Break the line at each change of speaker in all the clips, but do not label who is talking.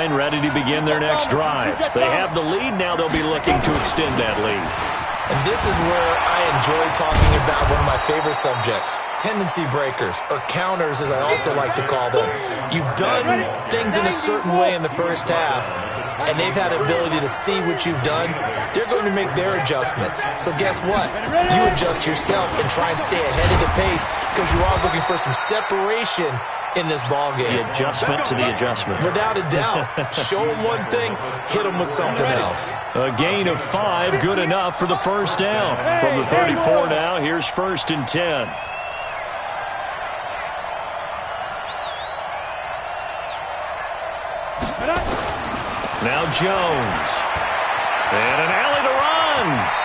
line, ready to begin their next drive. They have the lead. Now they'll be looking to extend that lead.
And this is where I enjoy talking about one of my favorite subjects, tendency breakers, or counters as I also like to call them. You've done things in a certain way in the first half, and they've had the ability to see what you've done. They're going to make their adjustments. So guess what? You adjust yourself and try and stay ahead of the pace because you are looking for some separation in this ball game.
The adjustment to the adjustment.
Without a doubt. Show them one thing, hit them with something else.
A gain of 5, good enough for the first down. From the 34 now, here's 1st and 10. Now Jones. And an alley to run.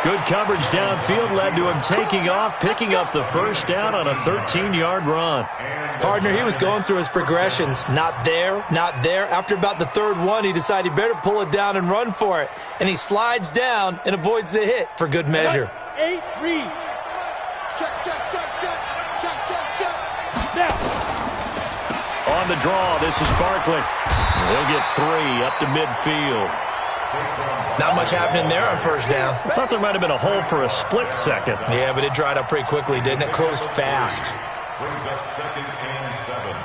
Good coverage downfield led to him taking off, picking up the first down on a 13-yard run.
Partner, he was going through his progressions. Not there, not there. After about the third one, he decided he better pull it down and run for it. And he slides down and avoids the hit for good measure.
8, read. Check. Now.
On the draw, this is Barkley. He'll get 3 up to midfield.
Not much happening there on first down.
I thought there might have been a hole for a split second.
Yeah, but it dried up pretty quickly, didn't it? Closed fast.
Brings up 2nd and 7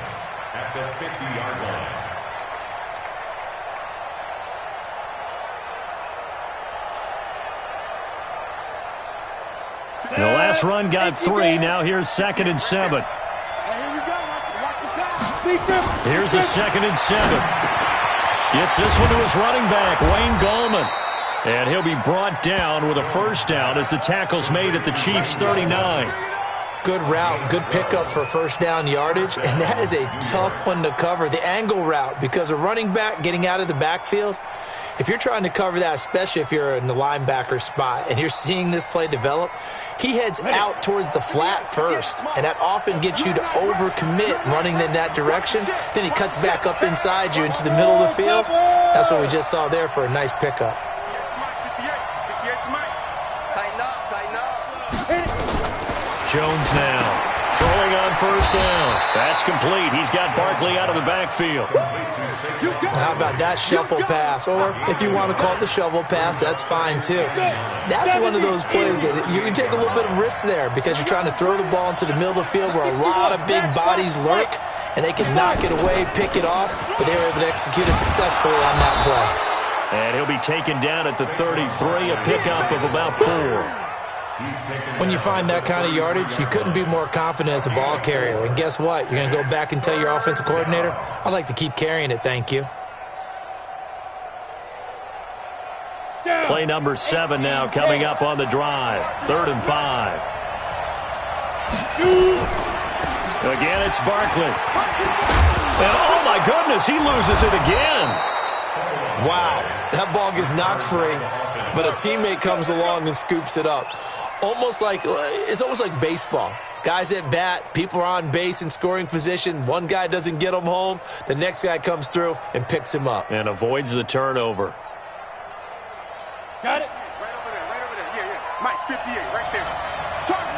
at the 50-yard line.
The last run got 3. Now here's 2nd and 7. Here's the 2nd and 7. Gets this one to his running back, Wayne Gallman. And he'll be brought down with a first down as the tackle's made at the Chiefs' 39.
Good route, good pickup for first down yardage, and that is a tough one to cover, the angle route, because a running back getting out of the backfield, if you're trying to cover that, especially if you're in the linebacker spot and you're seeing this play develop, he heads out towards the flat first, and that often gets you to overcommit running in that direction. Then he cuts back up inside you into the middle of the field. That's what we just saw there for a nice pickup.
Jones now throwing on first down. That's complete. He's got Barkley out of the backfield.
How about that shuffle pass? Or if you want to call it the shovel pass, that's fine too. That's one of those plays that you can take a little bit of risk there because you're trying to throw the ball into the middle of the field where a lot of big bodies lurk, and they can knock it away, pick it off, but they were able to execute it successfully on that play.
And he'll be taken down at the 33, a pickup of about 4.
When you find that kind of yardage, you couldn't be more confident as a ball carrier. And guess what? You're going to go back and tell your offensive coordinator, I'd like to keep carrying it, thank you.
Play number 7 now coming up on the drive. 3rd and 5. Again, it's Barkley. And oh my goodness, he loses it again.
Wow, that ball gets knocked free, but a teammate comes along and scoops it up. It's almost like baseball. Guys at bat, people are on base in scoring position. One guy doesn't get him home. The next guy comes through and picks him up.
And avoids the turnover.
Got it? Right over there. Yeah. Mike, 58, right there. Target.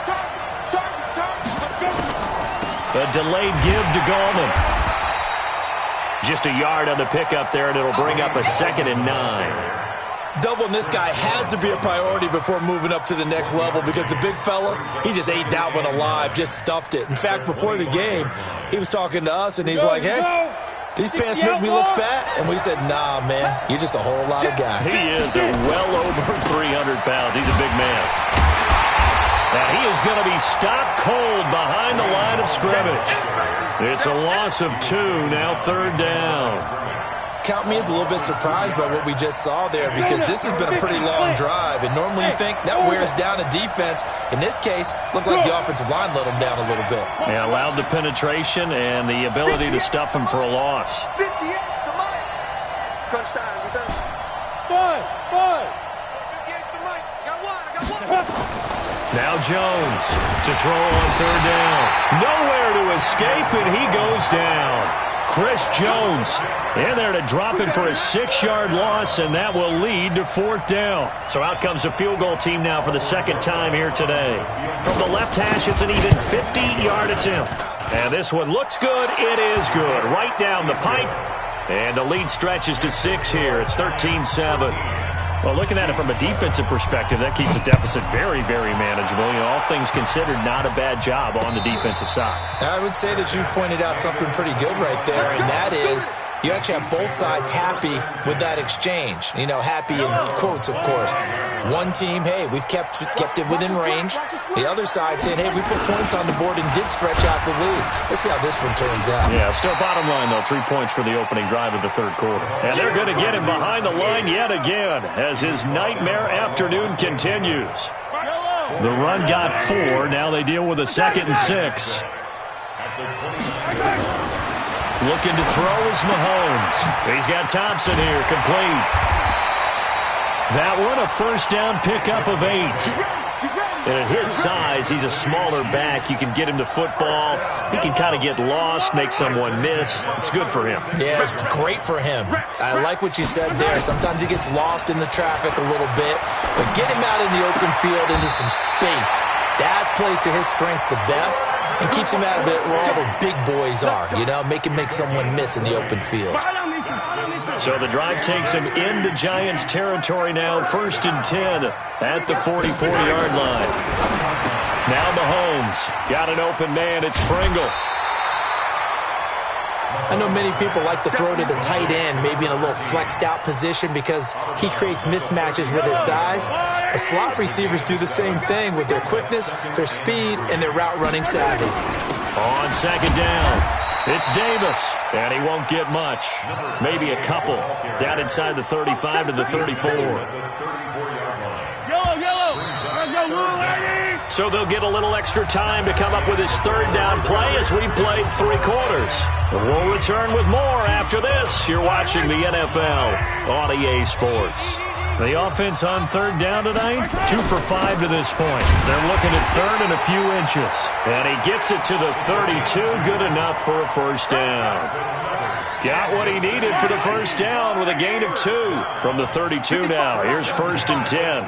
A delayed give to Gallman. Just a yard on the pickup there, and it'll bring up a 2nd and 9.
Doubling this guy has to be a priority before moving up to the next level because the big fella, he just ate that one alive, just stuffed it. In fact, before the game, he was talking to us, and he's like, hey, these pants make me look fat. And we said, nah, man, you're just a whole lot of guy.
He is well over 300 pounds. He's a big man. And he is going to be stopped cold behind the line of scrimmage. It's a loss of 2, now 3rd down.
Count me as a little bit surprised by what we just saw there because this has been a pretty long drive, and normally you think that wears down a defense. In this case, looked like the offensive line let them down a little bit.
Yeah, allowed the penetration and the ability to stuff him for a loss.
58, the Mike. Crunch time, defense. 5. 58's the Mike. I got one.
Now Jones to throw on 3rd down. Nowhere to escape, and he goes down. Chris Jones in there to drop him for a 6-yard loss, and that will lead to 4th down. So out comes a field goal team now for the 2nd time here today. From the left hash, it's an even 50-yard attempt. And this one looks good. It is good. Right down the pipe. And the lead stretches to 6 here. It's 13-7. Well, looking at it from a defensive perspective, that keeps the deficit very, very manageable. You know, all things considered, not a bad job on the defensive side.
I would say that you've pointed out something pretty good right there, and that is you actually have both sides happy with that exchange. You know, happy in quotes, of course. One team, hey, we've kept it within range. The other side saying, hey, we put points on the board and did stretch out the lead. Let's see how this one turns out.
Yeah, still bottom line, though, 3 points for the opening drive of the third quarter. And they're going to get him behind the line yet again as his nightmare afternoon continues. The run got 4. Now they deal with a 2nd and 6. Looking to throw is Mahomes. He's got Thompson here, complete. That one, a first down pickup of 8. And at his size, he's a smaller back. You can get him to football. He can kind of get lost, make someone miss. It's good for him.
Yeah, it's great for him. I like what you said there. Sometimes he gets lost in the traffic a little bit. But get him out in the open field into some space. That plays to his strengths the best and keeps him out of it where all the big boys are, you know, make someone miss in the open field.
So the drive takes him into Giants territory now, 1st and 10 at the 44-yard line. Now Mahomes got an open man. It's Pringle.
I know many people like to throw to the tight end, maybe in a little flexed out position because he creates mismatches with his size. The slot receivers do the same thing with their quickness, their speed, and their route running savvy.
On 2nd down, it's Davis, and he won't get much. Maybe a couple down inside the 35 to the 34. So they'll get a little extra time to come up with his 3rd down play as we played 3 quarters. We'll return with more after this. You're watching the NFL on EA Sports. The offense on 3rd down tonight, 2 for 5 to this point. They're looking at 3rd and a few inches. And he gets it to the 32, good enough for a first down. Got what he needed for the first down with a gain of 2 from the 32 now. Here's 1st and 10.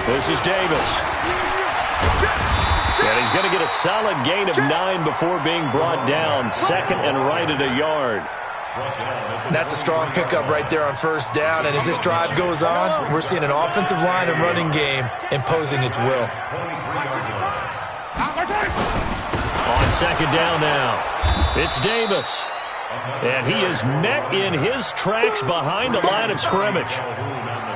This is Davis. And he's going to get a solid gain of 9 before being brought down. 2nd and right at a yard.
That's a strong pickup right there on 1st down. And as this drive goes on, we're seeing an offensive line and running game imposing its will.
On 2nd down now, it's Davis. And he is met in his tracks behind the line of scrimmage.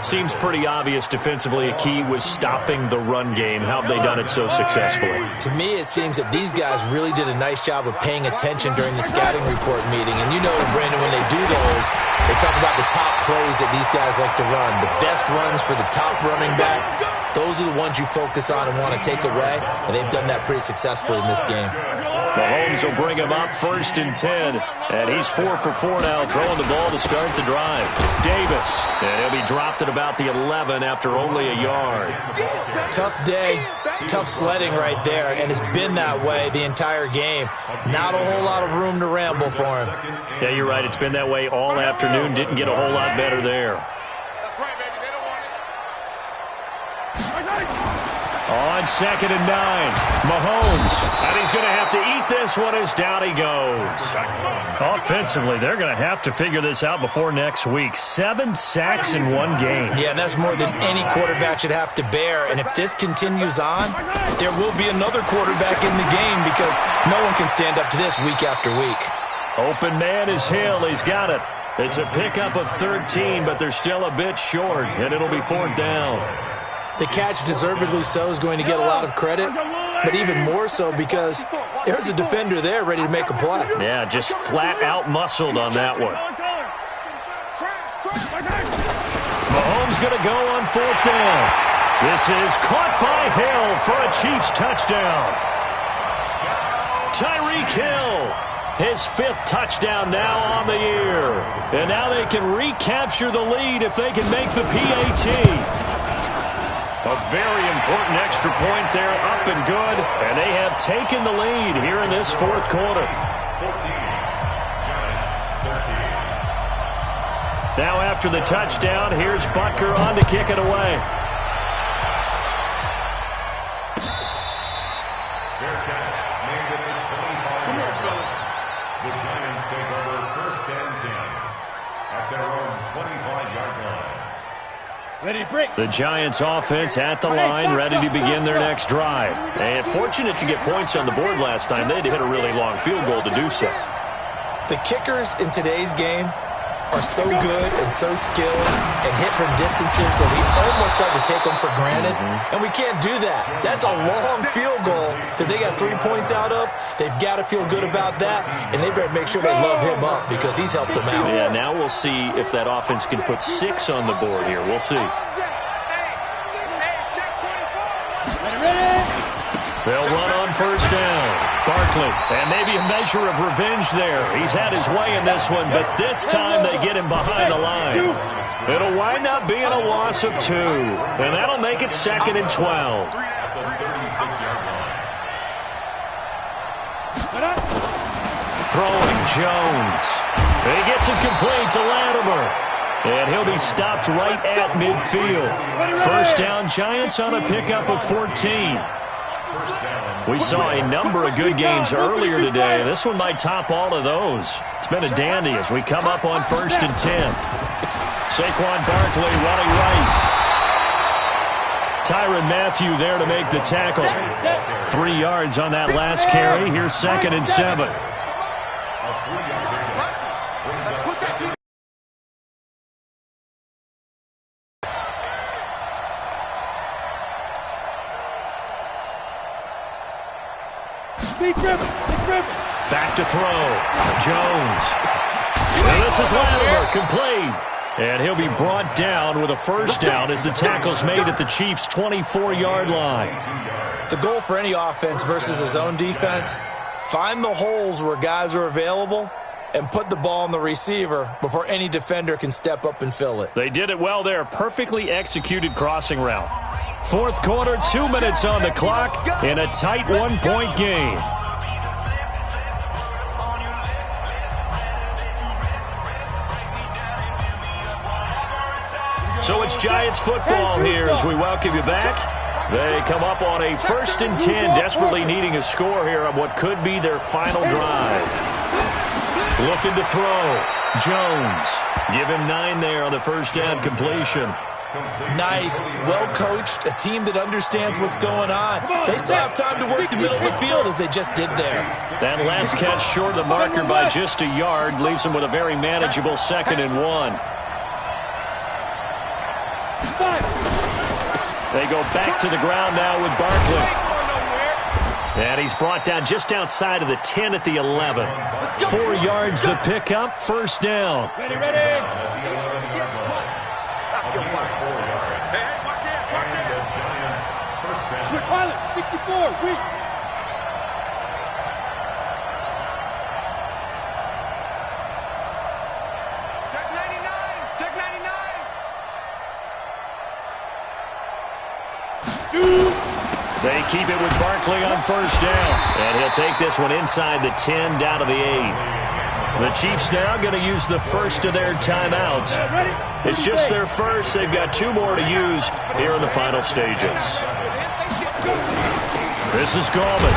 Seems pretty obvious defensively a key was stopping the run game. How have they done it so successfully?
To me, it seems that these guys really did a nice job of paying attention during the scouting report meeting. And you know, Brandon, when they do those, they talk about the top plays that these guys like to run. The best runs for the top running back, those are the ones you focus on and want to take away. And they've done that pretty successfully in this game.
Mahomes will bring him up 1st and 10. And he's 4 for 4 now, throwing the ball to start the drive. Davis, and he'll be dropped at about the 11 after only a yard.
Tough day, tough sledding right there, and it's been that way the entire game. Not a whole lot of room to ramble for him.
Yeah, you're right. It's been that way all afternoon. Didn't get a whole lot better there.
That's right, baby. They don't want it.
On 2nd and 9, Mahomes, and he's going to have to eat this one as down he goes. Offensively, they're going to have to figure this out before next week. 7 sacks in one game.
Yeah, and that's more than any quarterback should have to bear. And if this continues on, there will be another quarterback in the game because no one can stand up to this week after week.
Open man is Hill. He's got it. It's a pickup of 13, but they're still a bit short, and it'll be 4th down.
The catch, deservedly so, is going to get a lot of credit, but even more so because there's a defender there ready to make a play.
Yeah, just flat out muscled on that one. Mahomes going to go on 4th down. This is caught by Hill for a Chiefs touchdown. Tyreek Hill, his 5th touchdown now on the year. And now they can recapture the lead if they can make the PAT. A very important extra point there, up and good, and they have taken the lead here in this 4th quarter. Now after the touchdown, here's Butker on to kick it away. The Giants offense at the line, ready to begin their next drive. And fortunate to get points on the board last time. They had to hit a really long field goal to do so.
The kickers in today's game are so good and so skilled and hit from distances that we almost start to take them for granted. And we can't do that. That's a long field goal that they got 3 points out of. They've got to feel good about that, and they better make sure they love him up because he's helped them out.
Yeah, now we'll see if that offense can put 6 on the board here. We'll see. They'll run on first down. Barkley, and maybe a measure of revenge there. He's had his way in this one, but this time they get him behind the line. It'll wind up being a loss of 2, and that'll make it 2nd and 12. Throwing Jones. He gets it complete to Latimer. And he'll be stopped right at midfield. First down, Giants on a pickup of 14. We saw a number of good games earlier today. This one might top all of those. It's been a dandy as we come up on 1st and 10. Saquon Barkley running right. Tyrann Mathieu there to make the tackle. 3 yards on that last carry. Here's 2nd and 7. Back to throw. Jones. And this is Latimer, complete. And he'll be brought down with a first down as the tackle's made at the Chiefs' 24-yard line.
The goal for any offense versus his own defense, find the holes where guys are available and put the ball on the receiver before any defender can step up and fill it.
They did it well there. Perfectly executed crossing route. 4th quarter, 2 minutes on the clock in a tight 1-point game. So it's Giants football here as we welcome you back. They come up on a 1st and 10, desperately needing a score here on what could be their final drive. Looking to throw. Jones. Give him 9 there on the first down completion.
Nice, well-coached, a team that understands what's going on. They still have time to work the middle of the field as they just did there. That
last catch short of the marker by just a yard leaves them with a very manageable 2nd and 1. They go back to the ground now with Barkley. And he's brought down just outside of the 10 at the 11. 4 yards the pickup, first down.
Ready. Stop your fire. Hey, watch it. Switch pilot, 64, weak. Check 99, check 99.
They keep it with Barkley on first down. And he'll take this one inside the 10 down to the 8. The Chiefs now going to use the first of their timeouts. It's just their first. They've got 2 more to use here in the final stages. This is Gallman.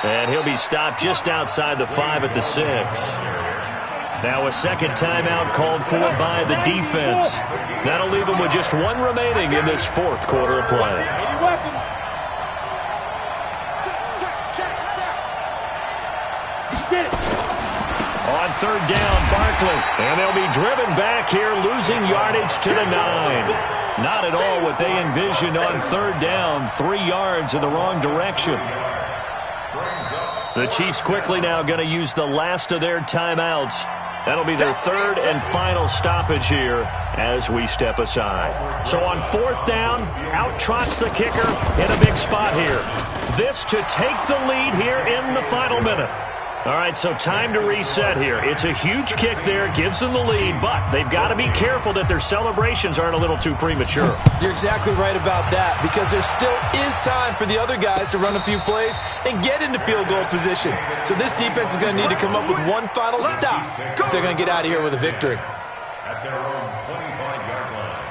And he'll be stopped just outside the 5 at the 6. Now a second timeout called for by the defense. That'll leave them with just 1 remaining in this 4th quarter of play. On third down, Barkley. And they'll be driven back here, losing yardage to the 9. Not at all what they envisioned on third down. 3 yards in the wrong direction. The Chiefs quickly now going to use the last of their timeouts. That'll be their 3rd and final stoppage here as we step aside. So on 4th down, out trots the kicker in a big spot here. This to take the lead here in the final minute. All right, so time to reset here. It's a huge kick there, gives them the lead, but they've got to be careful that their celebrations aren't a little too premature.
You're exactly right about that, because there still is time for the other guys to run a few plays and get into field goal position. So this defense is going to need to come up with one final stop if they're going to get out of here with a victory.
At their own 25-yard line.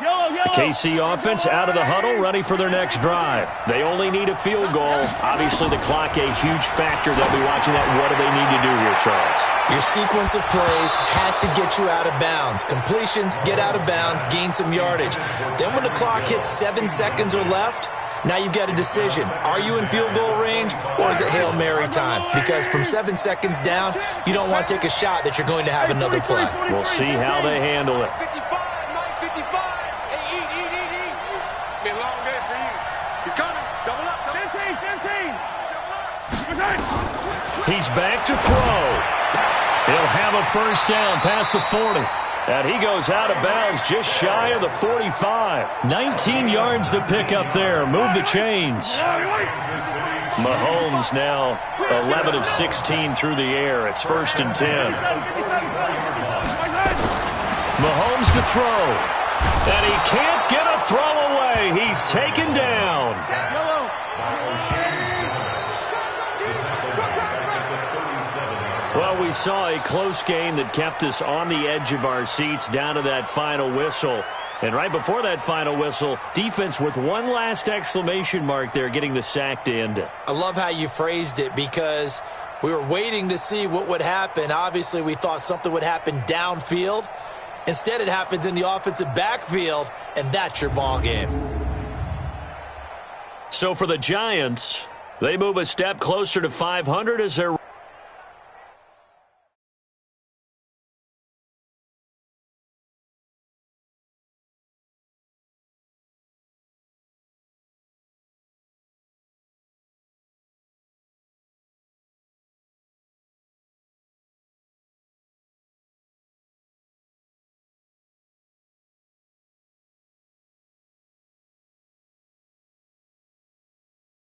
Yellow.
The KC offense out of the huddle, ready for their next drive. They only need a field goal. Obviously, the clock a huge factor. They'll be watching that. What do they need to do here, Charles?
Your sequence of plays has to get you out of bounds. Completions, get out of bounds, gain some yardage. Then when the clock hits 7 seconds or left, now you've got a decision. Are you in field goal range, or is it Hail Mary time? Because from 7 seconds down, you don't want to take a shot that you're going to have another play.
We'll see how they handle it.
55, Mike, 55. Hey, eat. It's been a long day for you. He's coming. Double up.
15. He's back to throw. He'll have a first down past the 40. And he goes out of bounds just shy of the 45. 19 yards to pick up there. Move the chains. Mahomes now 11 of 16 through the air. It's 1st and 10. Mahomes to throw. And he can't get a throw away. He's taken down. Well, we saw a close game that kept us on the edge of our seats down to that final whistle. And right before that final whistle, defense with one last exclamation mark there, getting the sack to end it.
I love how you phrased it, because we were waiting to see what would happen. Obviously, we thought something would happen downfield. Instead, it happens in the offensive backfield, and that's your ball game.
So for the Giants, they move a step closer to 500 as they're